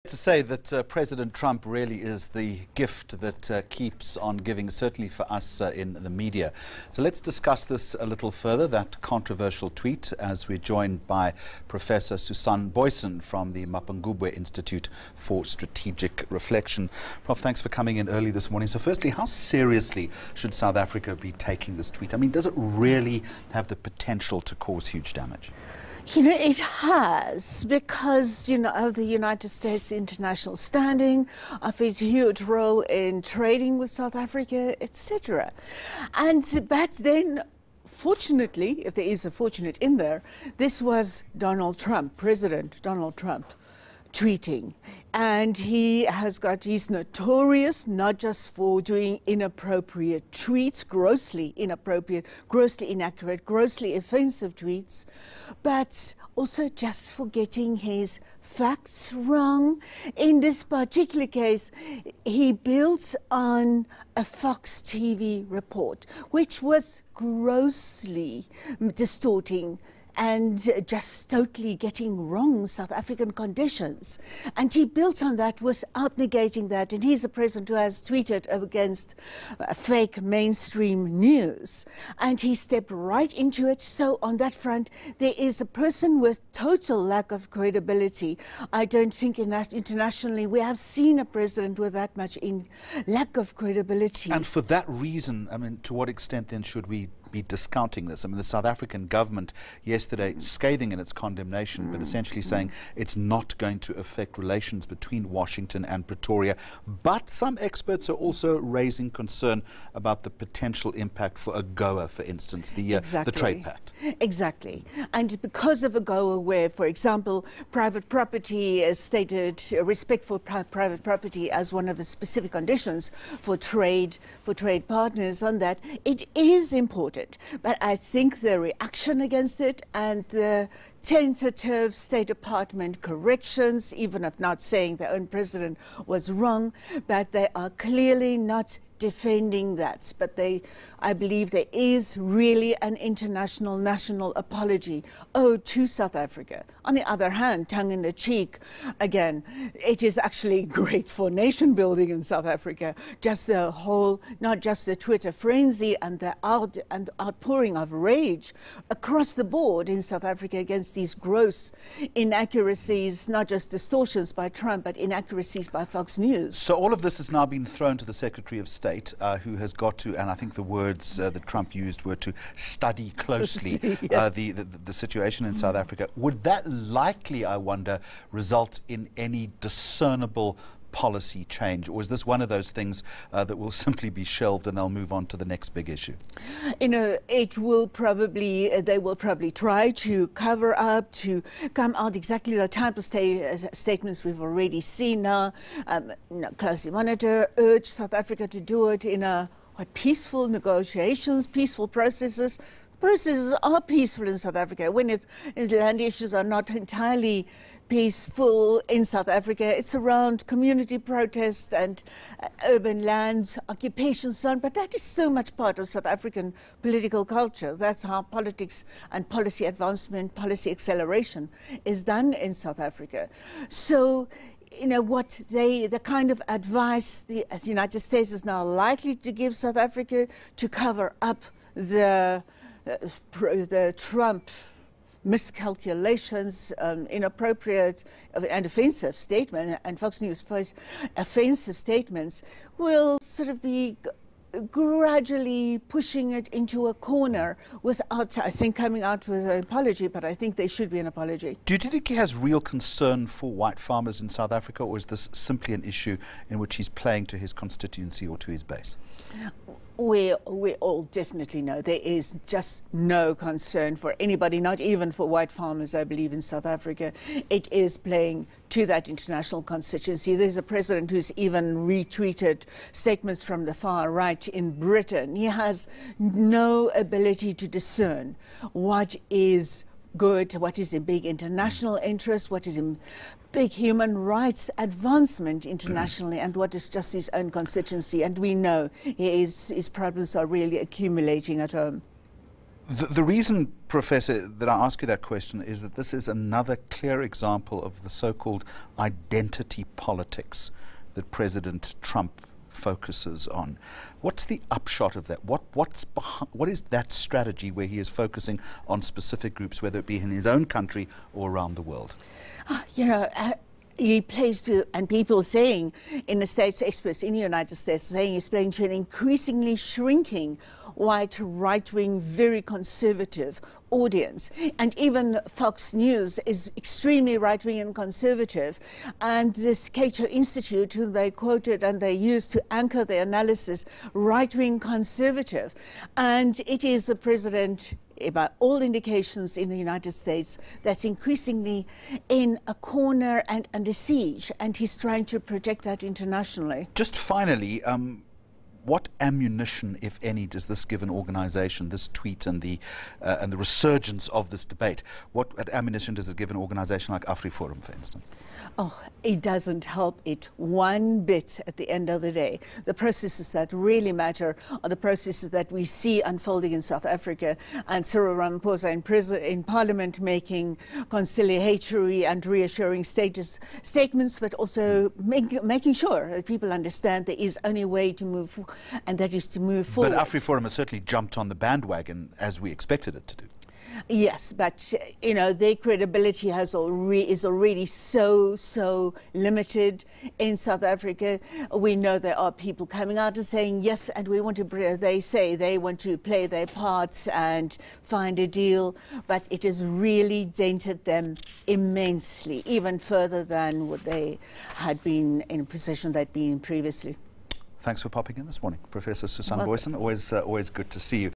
To say that President Trump really is the gift that keeps on giving, certainly for us in the media. So let's discuss this a little further, that controversial tweet, as we're joined by Professor Susan Booysen from the Ma-pung-ubwe Institute for Strategic Reflection. Prof, thanks for coming in early this morning. So firstly, how seriously should South Africa be taking this tweet? I mean, does it really have the potential to cause huge damage? You know, it has, because, of the United States' international standing, of its huge role in trading with South Africa, etc. But then, fortunately, if there is a fortunate in there, this was Donald Trump, President Donald Trump, tweeting. And he's notorious not just for doing inappropriate tweets, grossly inappropriate, grossly inaccurate, grossly offensive tweets, but also just for getting his facts wrong. In this particular case, he built on a Fox TV report, which was grossly distorting and just totally getting wrong South African conditions. And he built on that without negating that. And he's a president who has tweeted against fake mainstream news. And he stepped right into it. So on that front, there is a person with total lack of credibility. I don't think internationally we have seen a president with that much lack of credibility. And for that reason, I mean, to what extent then should we be discounting this? I mean, the South African government yesterday scathing in its condemnation, but essentially saying it's not going to affect relations between Washington and Pretoria. But some experts are also raising concern about the potential impact for AGOA, for instance, the trade pact. Exactly. And because of AGOA, where, for example, private property is stated, respect for private property as one of the specific conditions for trade partners on that, it is important. But I think the reaction against it and the tentative State Department corrections, even if not saying their own president was wrong, but they are clearly not defending that. But I believe there is really an international national apology owed to South Africa. On the other hand, tongue in the cheek, again, it is actually great for nation building in South Africa. Just the whole, not just the Twitter frenzy and the outpouring of rage across the board in South Africa against these gross inaccuracies, not just distortions by Trump, but inaccuracies by Fox News. So all of this has now been thrown to the Secretary of State, who has got to, and I think the words that Trump used were to study closely yes. the situation in South Africa. Would that likely, I wonder, result in any discernible policy change, or is this one of those things that will simply be shelved and they'll move on to the next big issue? They will probably try to cover up, to come out exactly the type of statements we've already seen now, closely monitor, urge South Africa to do it in peaceful negotiations, peaceful processes. Processes are peaceful in South Africa. When land issues are not entirely peaceful in South Africa, it's around community protest and urban lands, occupation zone, but that is so much part of South African political culture. That's how politics and policy advancement, policy acceleration is done in South Africa. So, the kind of advice the United States is now likely to give South Africa to cover up the Trump miscalculations, inappropriate and offensive statement, and Fox News offensive statements, will sort of be gradually pushing it into a corner without, I think, coming out with an apology, but I think there should be an apology. Do you think he has real concern for white farmers in South Africa, or is this simply an issue in which he's playing to his constituency or to his base? We all definitely know there is just no concern for anybody, not even for white farmers, I believe, in South Africa. It is playing to that international constituency. There's a president who's even retweeted statements from the far right in Britain. He has no ability to discern what is good, what is in big international interest, what is in big human rights advancement internationally, and what is just his own constituency. And we know his problems are really accumulating at home. The reason, Professor, that I ask you that question is that this is another clear example of the so-called identity politics that President Trump focuses on. What's the upshot of that? What is that strategy where he is focusing on specific groups, whether it be in his own country or around the world? He plays to, and people saying in the States, experts in the United States saying he's playing to an increasingly shrinking white, right-wing, very conservative audience. And even Fox News is extremely right-wing and conservative. And this Cato Institute, who they quoted and they used to anchor their analysis, right-wing conservative. And it is the president, by all indications in the United States, that's increasingly in a corner and under siege, and he's trying to project that internationally. Just finally, what ammunition, if any, does this give an organisation, this tweet and the resurgence of this debate, what ammunition does it give an organisation like AfriForum, for instance? Oh, it doesn't help it one bit at the end of the day. The processes that really matter are the processes that we see unfolding in South Africa, and Cyril Ramaphosa in Parliament making conciliatory and reassuring statements, but also making sure that people understand there is only a way to move, and that is to move forward. But AfriForum has certainly jumped on the bandwagon as we expected it to do. Yes, but their credibility is already so limited in South Africa. We know there are people coming out and saying yes, and we want to. They say they want to play their parts and find a deal, but it has really dented them immensely, even further than what they had been in a position they'd been in previously. Thanks for popping in this morning, Professor Susan Booysen. Always good to see you.